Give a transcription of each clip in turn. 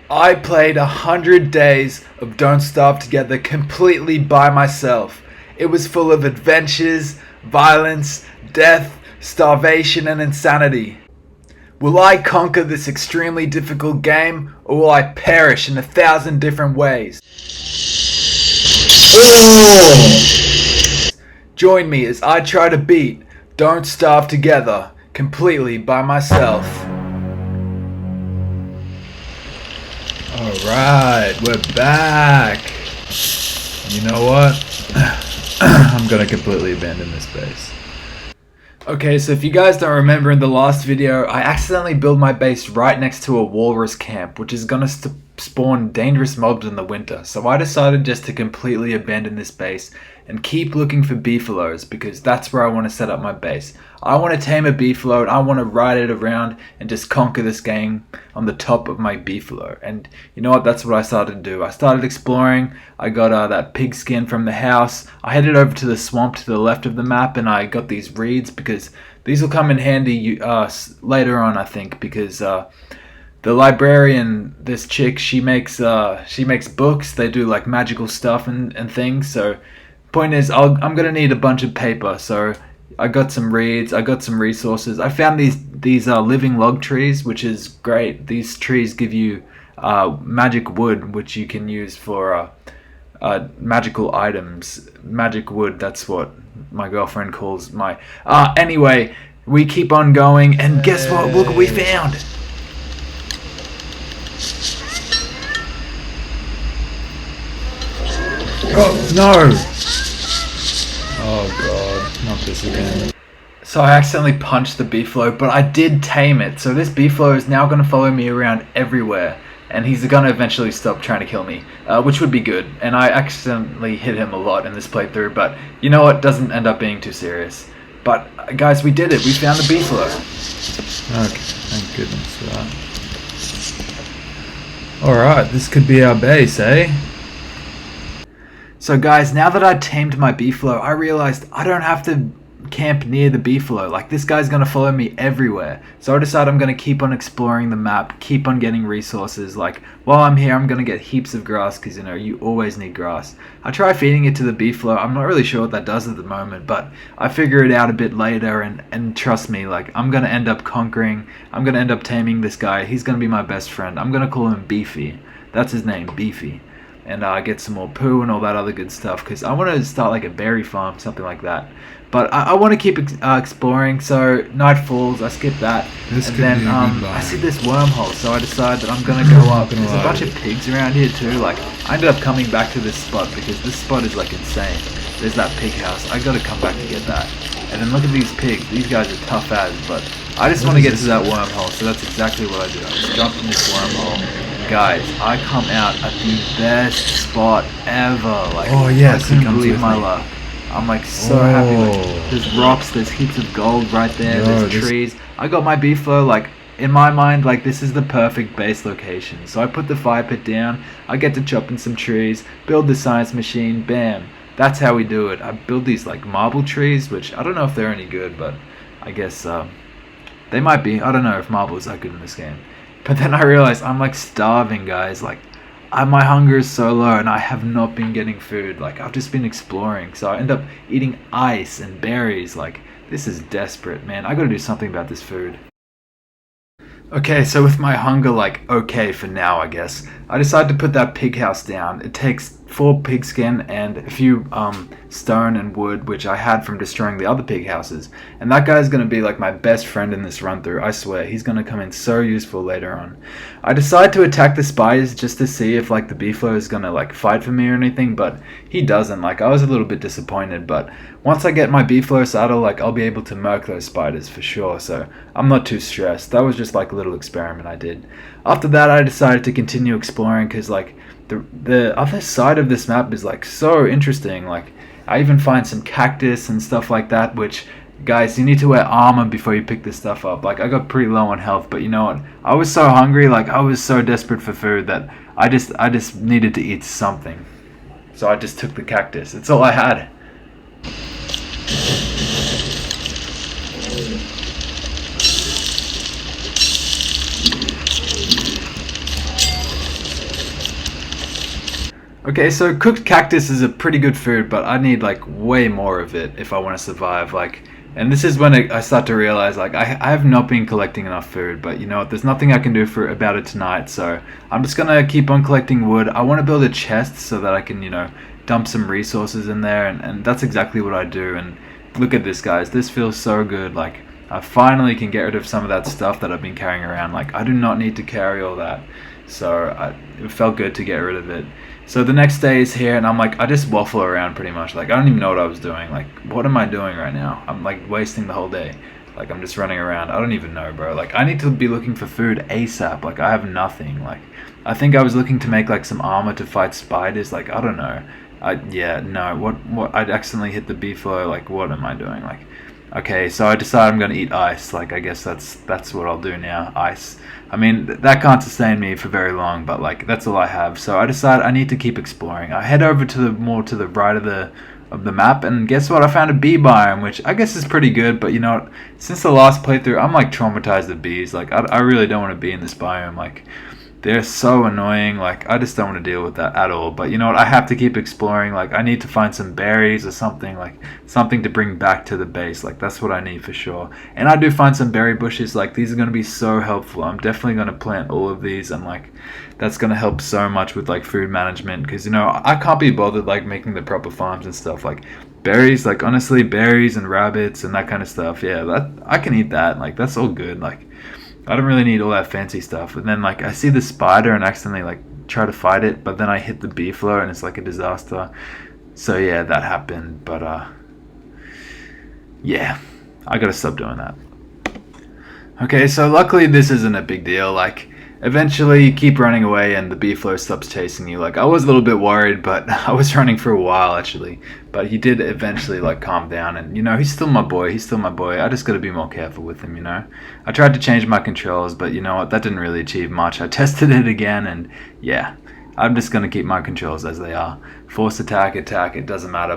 I played 100 days of Don't Starve Together completely by myself. It was full of adventures, violence, death, starvation, and insanity. Will I conquer this extremely difficult game, or will I perish in 1,000 different ways? Join me as I try to beat Don't Starve Together completely by myself. Alright, we're back. You know what? I'm gonna completely abandon this base. Okay, so if you guys don't remember, in the last video, I accidentally built my base right next to a walrus camp, which is gonna spawn dangerous mobs in the winter. So I decided just to completely abandon this base and keep looking for beefaloes, because that's where I want to set up my base. I want to tame a beefalo and I want to ride it around and just conquer this game on the top of my beefalo. And you know what, that's what I started to do. I started exploring. I got that pig skin from the house. I headed over to the swamp to the left of the map and I got these reeds, because these will come in handy later on, I think, because the librarian, this chick, she makes books. They do like magical stuff and things. So point is, I'm gonna need a bunch of paper. So I got some reeds, I got some resources. I found these living log trees, which is great. These trees give you magic wood, which you can use for magical items. Magic wood, that's what my girlfriend calls my... Anyway, we keep on going, and guess what? Look what we found! Oh, no! Oh god, not this again. So I accidentally punched the beefalo, but I did tame it. So this beefalo is now going to follow me around everywhere. And he's going to eventually stop trying to kill me, which would be good. And I accidentally hit him a lot in this playthrough, but you know what, doesn't end up being too serious. But guys, we did it. We found the beefalo. Okay, thank goodness for that. Alright, this could be our base, eh? So guys, now that I tamed my beefalo, I realized I don't have to camp near the beefalo. Like, this guy's gonna follow me everywhere. So I decided I'm gonna keep on exploring the map, keep on getting resources. Like, while I'm here, I'm gonna get heaps of grass, because, you know, you always need grass. I try feeding it to the beefalo. I'm not really sure what that does at the moment, but I figure it out a bit later, and trust me, like, I'm gonna end up conquering, I'm gonna end up taming this guy. He's gonna be my best friend. I'm gonna call him Beefy. That's his name, Beefy. And get some more poo and all that other good stuff, because I want to start like a berry farm, something like that. But I want to keep exploring. So night falls, I skip that, and then I see this wormhole, so I decide that I'm gonna go up. There's a bunch of pigs around here too. Like, I ended up coming back to this spot because this spot is like insane. There's that pig house. I gotta come back to get that. And then look at these pigs. These guys are tough as, but I just want to get to that wormhole. So that's exactly what I do. I just jump in this wormhole. Guys, I come out at the best spot ever. Like, oh yes, I couldn't believe my luck. I'm like so happy. Like, there's rocks, there's heaps of gold right there, there's trees. I got my beefalo, like, in my mind, like, this is the perfect base location. So I put the fire pit down, I get to chop in some trees, build the science machine, bam. That's how we do it. I build these like marble trees, which I don't know if they're any good, but I guess they might be. I don't know if marble is that good in this game. But then I realized I'm like starving, guys. Like, my hunger is so low and I have not been getting food. Like, I've just been exploring. So I end up eating ice and berries. Like, this is desperate, man. I gotta do something about this food. Okay, so with my hunger, like, okay for now, I guess, I decided to put that pig house down. It takes 4 pig skin and a few stone and wood, which I had from destroying the other pig houses. And that guy's going to be like my best friend in this run through, I swear. He's going to come in so useful later on. I decided to attack the spiders just to see if like the beefalo is going to like fight for me or anything, but he doesn't. Like, I was a little bit disappointed, but once I get my beefalo saddle, like, I'll be able to murk those spiders for sure, so I'm not too stressed. That was just like a little experiment I did. After that, I decided to continue exploring, because like the other side of this map is like so interesting. Like, I even find some cactus and stuff like that, which, guys, you need to wear armor before you pick this stuff up. Like, I got pretty low on health, but you know what, I was so hungry, like, I was so desperate for food that I just needed to eat something. So I just took the cactus. It's all I had. Okay, so cooked cactus is a pretty good food, but I need like way more of it if I want to survive. Like, and this is when I start to realize like I have not been collecting enough food, but you know what? There's nothing I can do for about it tonight, so I'm just gonna keep on collecting wood. I want to build a chest so that I can, you know, dump some resources in there, and that's exactly what I do. And look at this, guys. This feels so good. Like, I finally can get rid of some of that stuff that I've been carrying around. Like, I do not need to carry all that, so it felt good to get rid of it. So the next day is here, and I'm like, I just waffle around pretty much. Like, I don't even know what I was doing. Like, what am I doing right now? I'm like wasting the whole day. Like, I'm just running around. I don't even know, bro. Like, I need to be looking for food ASAP. Like, I have nothing. Like, I think I was looking to make like some armor to fight spiders. Like, I don't know. Yeah, no. What? I'd accidentally hit the beefalo. Like, what am I doing? Like, okay, so I decide I'm gonna eat ice. Like, I guess that's what I'll do now. Ice. I mean, that can't sustain me for very long, but like that's all I have. So I decide I need to keep exploring. I head over to the more to the right of the map, and guess what? I found a bee biome, which I guess is pretty good. But you know what? Since the last playthrough, I'm like traumatized of bees. Like, I really don't want to be in this biome. Like, they're so annoying. Like, I just don't want to deal with that at all. But you know what? I have to keep exploring. Like, I need to find some berries or something. Like, something to bring back to the base. Like, that's what I need for sure. And I do find some berry bushes. Like, these are going to be so helpful. I'm definitely going to plant all of these. And like, that's going to help so much with like food management. Because, you know, I can't be bothered like making the proper farms and stuff. Like, berries, like honestly, berries and rabbits and that kind of stuff. Yeah, that I can eat that. Like, that's all good. Like, I don't really need all that fancy stuff. And then like I see the spider and accidentally like try to fight it, but then I hit the beefalo and it's like a disaster. So yeah, that happened. But yeah, I gotta stop doing that. Okay, so luckily this isn't a big deal. Like, eventually you keep running away and the beefalo stops chasing you. Like, I was a little bit worried, but I was running for a while actually. But he did eventually like calm down, and you know, he's still my boy. He's still my boy. I just gotta be more careful with him, you know. I tried to change my controls, but you know what? That didn't really achieve much. I tested it again, and yeah, I'm just gonna keep my controls as they are. Force attack, attack. It doesn't matter.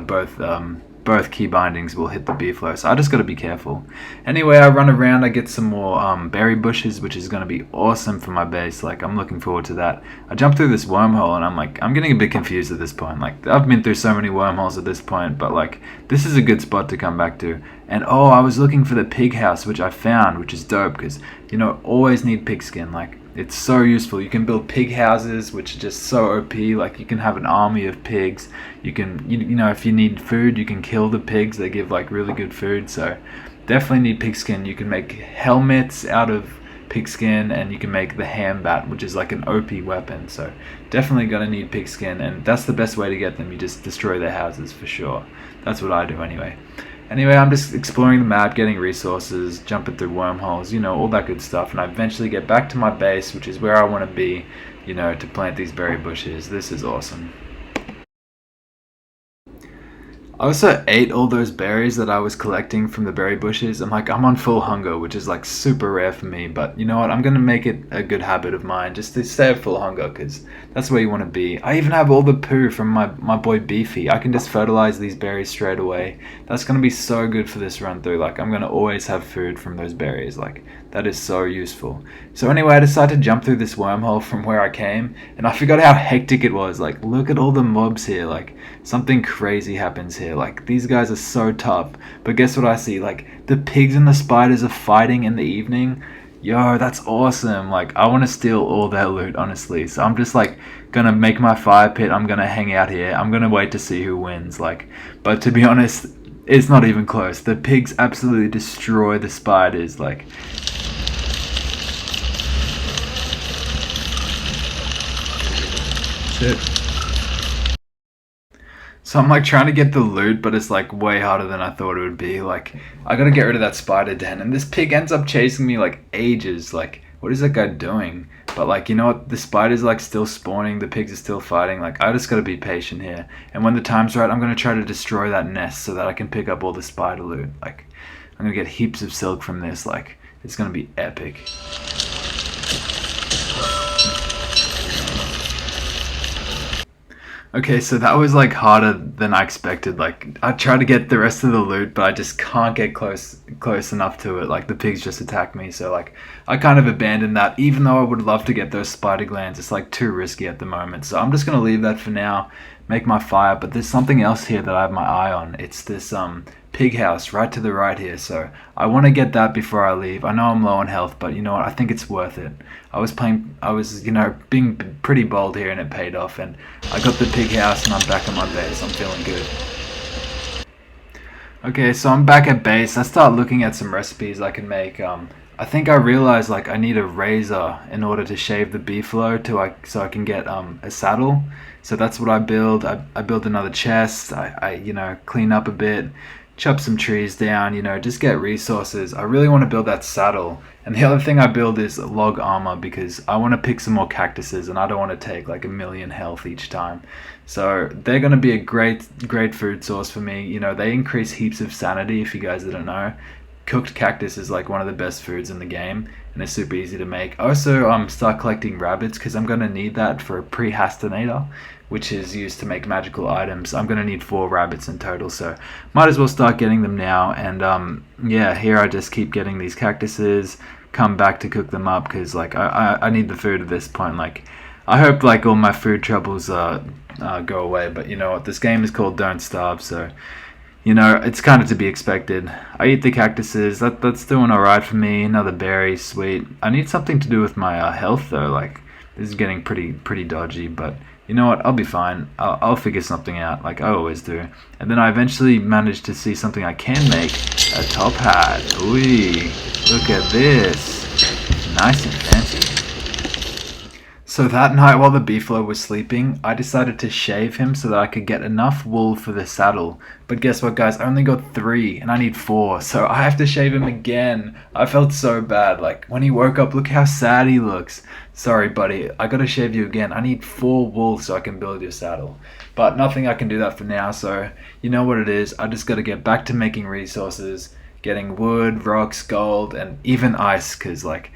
Both key bindings will hit the beefalo, so I just gotta be careful. Anyway, I run around, I get some more berry bushes, which is gonna be awesome for my base. Like, I'm looking forward to that. I jump through this wormhole, and I'm getting a bit confused at this point. Like, I've been through so many wormholes at this point, but like, this is a good spot to come back to. And oh, I was looking for the pig house, which I found, which is dope, because, you know, always need pig skin. Like, it's so useful. You can build pig houses, which are just so OP. Like, you can have an army of pigs. You can, you know, if you need food, you can kill the pigs. They give like really good food. So definitely need pig skin. You can make helmets out of pig skin, and you can make the ham bat, which is like an OP weapon. So definitely gonna need pig skin, and that's the best way to get them. You just destroy their houses for sure. That's what I do anyway. Anyway, I'm just exploring the map, getting resources, jumping through wormholes, you know, all that good stuff. And I eventually get back to my base, which is where I want to be, you know, to plant these berry bushes. This is awesome. I also ate all those berries that I was collecting from the berry bushes. I'm on full hunger, which is like super rare for me. But you know what? I'm going to make it a good habit of mine just to stay at full hunger, because that's where you want to be. I even have all the poo from my boy Beefy. I can just fertilize these berries straight away. That's going to be so good for this run through. Like, I'm going to always have food from those berries. Like, that is so useful. So anyway, I decided to jump through this wormhole from where I came, and I forgot how hectic it was. Like, look at all the mobs here. Like, something crazy happens here. Like, these guys are so tough. But guess what I see? Like, the pigs and the spiders are fighting in the evening. Yo, that's awesome. Like, I want to steal all their loot, honestly. So I'm just like gonna make my fire pit. I'm gonna hang out here. I'm gonna wait to see who wins. Like, but to be honest, it's not even close. The pigs absolutely destroy the spiders. Like, shit. So I'm like trying to get the loot, but it's like way harder than I thought it would be. Like, I gotta get rid of that spider den, and this pig ends up chasing me like ages. Like, what is that guy doing? But like, you know what? The spider's like still spawning, the pigs are still fighting. Like, I just gotta be patient here. And when the time's right, I'm gonna try to destroy that nest so that I can pick up all the spider loot. Like, I'm gonna get heaps of silk from this. Like, it's gonna be epic. Okay, so that was like harder than I expected. Like I tried to get the rest of the loot, but I just can't get close enough to it. Like the pigs just attack me, so like I kind of abandoned that. Even though I would love to get those spider glands, it's like too risky at the moment. So I'm just gonna leave that for now. Make my fire, but there's something else here that I have my eye on. It's this pig house right to the right here. So I want to get that before I leave. I know I'm low on health, but you know what? I think it's worth it. I was, being pretty bold here, and it paid off. And I got the pig house, and I'm back at my base. I'm feeling good. Okay, so I'm back at base. I start looking at some recipes I can make. I think I realized like I need a razor in order to shave the beefalo so I can get a saddle. So that's what I build. I build another chest. I clean up a bit, chop some trees down. Just get resources. I really want to build that saddle. And the other thing I build is log armor because I want to pick some more cactuses and I don't want to take like 1,000,000 health each time. So they're going to be a great food source for me. They increase heaps of sanity if you guys didn't know. Cooked cactus is like one of the best foods in the game, and it's super easy to make. Also, start collecting rabbits because I'm going to need that for a prehastinator, which is used to make magical items. I'm going to need 4 rabbits in total, so might as well start getting them now. And yeah, here I just keep getting these cactuses, come back to cook them up because like I need the food at this point. Like I hope like all my food troubles go away, but you know what? This game is called Don't Starve, so it's kind of to be expected. I eat the cactuses. That's doing alright for me. Another berry, sweet. I need something to do with my health though. Like this is getting pretty dodgy, but you know what? I'll be fine. I'll figure something out, like I always do. And then I eventually managed to see something I can make: a top hat. Ooh, look at this, nice and fancy. So that night while the beefalo was sleeping, I decided to shave him so that I could get enough wool for the saddle. But guess what guys, I only got 3 and I need 4, so I have to shave him again. I felt so bad, like when he woke up, look how sad he looks. Sorry buddy, I gotta shave you again. I need 4 wool so I can build your saddle. But nothing I can do that for now, so you know what it is, I just gotta get back to making resources, getting wood, rocks, gold, and even ice, cause like,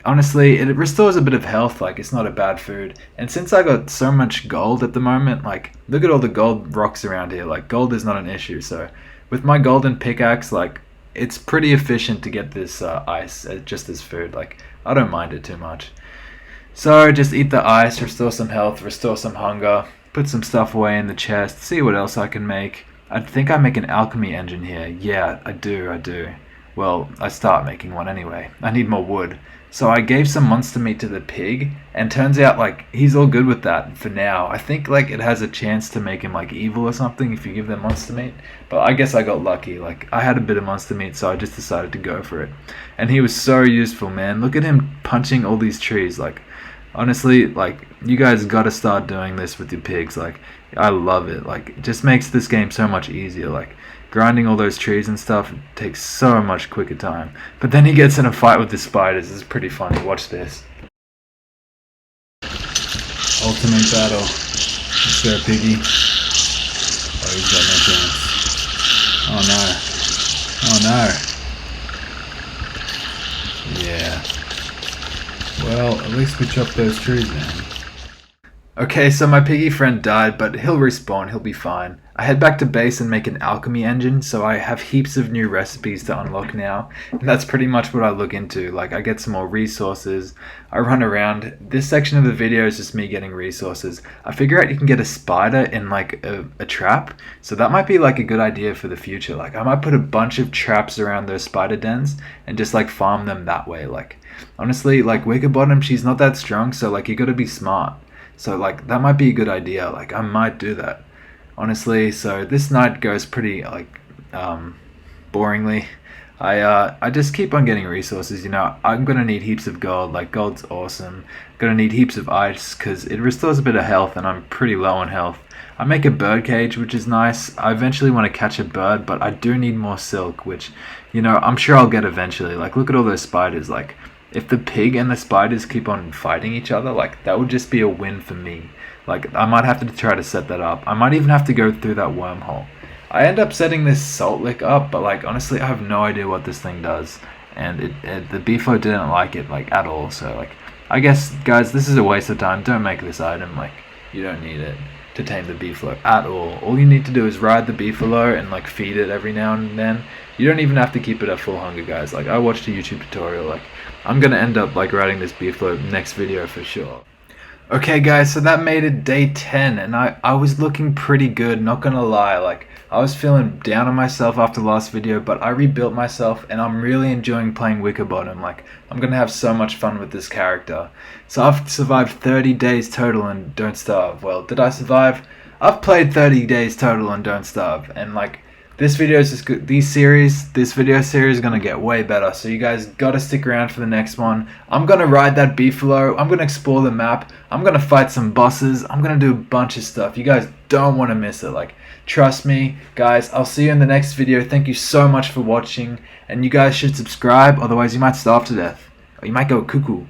honestly, it restores a bit of health. Like it's not a bad food. And since I got so much gold at the moment, like look at all the gold rocks around here. Like gold is not an issue. So with my golden pickaxe, like it's pretty efficient to get this ice just as food. Like I don't mind it too much. So just eat the ice, restore some health, restore some hunger, put some stuff away in the chest, see what else I can make. I think I make an alchemy engine here. Yeah, I do. Well, I start making one anyway. I need more wood. So I gave some monster meat to the pig, and turns out like he's all good with that for now. I think like it has a chance to make him like evil or something if you give them monster meat. But I guess I got lucky. Like I had a bit of monster meat, so I just decided to go for it. And he was so useful, man. Look at him punching all these trees. Like honestly, like you guys gotta start doing this with your pigs. Like I love it. Like it just makes this game so much easier. Like grinding all those trees and stuff takes so much quicker time. But then he gets in a fight with the spiders. It's pretty funny. Watch this. Ultimate battle. Let's go, Piggy. Oh, he's got no chance. Oh no. Yeah. Well, at least we chopped those trees down. Okay, so my piggy friend died, but he'll respawn, he'll be fine. I head back to base and make an alchemy engine, so I have heaps of new recipes to unlock now. And that's pretty much what I look into. Like, I get some more resources, I run around. This section of the video is just me getting resources. I figure out you can get a spider in like a trap, so that might be like a good idea for the future. Like, I might put a bunch of traps around those spider dens and just like farm them that way. Like, honestly, like Wickerbottom, she's not that strong, so like you gotta be smart. So like that might be a good idea. Like I might do that, honestly. So this night goes pretty like boringly. I just keep on getting resources. I'm gonna need heaps of gold. Like gold's awesome. Gonna need heaps of ice because it restores a bit of health, and I'm pretty low on health. I make a bird cage, which is nice. I eventually want to catch a bird, but I do need more silk, which I'm sure I'll get eventually. Like look at all those spiders. Like if the pig and the spiders keep on fighting each other, like that would just be a win for me. Like I might have to try to set that up. I might even have to go through that wormhole. I end up setting this salt lick up, but like honestly I have no idea what this thing does, and the beefo didn't like it like at all. So like I guess guys, this is a waste of time. Don't make this item. Like you don't need it. to tame the beefalo at all. All you need to do is ride the beefalo and like feed it every now and then. You don't even have to keep it at full hunger, guys. Like I watched a YouTube tutorial. Like I'm gonna end up like riding this beefalo next video for sure. Okay guys, so that made it day 10 and I was looking pretty good, not gonna lie. Like I was feeling down on myself after the last video, but I rebuilt myself and I'm really enjoying playing Wickerbottom. Like I'm gonna have so much fun with this character. So I've survived 30 days total and Don't Starve. Well, did I survive? I've played 30 days total and Don't Starve, and like this video is just good. This video series is gonna get way better, so you guys gotta stick around for the next one. I'm gonna ride that beefalo, I'm gonna explore the map, I'm gonna fight some bosses, I'm gonna do a bunch of stuff. You guys don't want to miss it. Like trust me guys, I'll see you in the next video. Thank you so much for watching, and you guys should subscribe, otherwise you might starve to death or you might go cuckoo.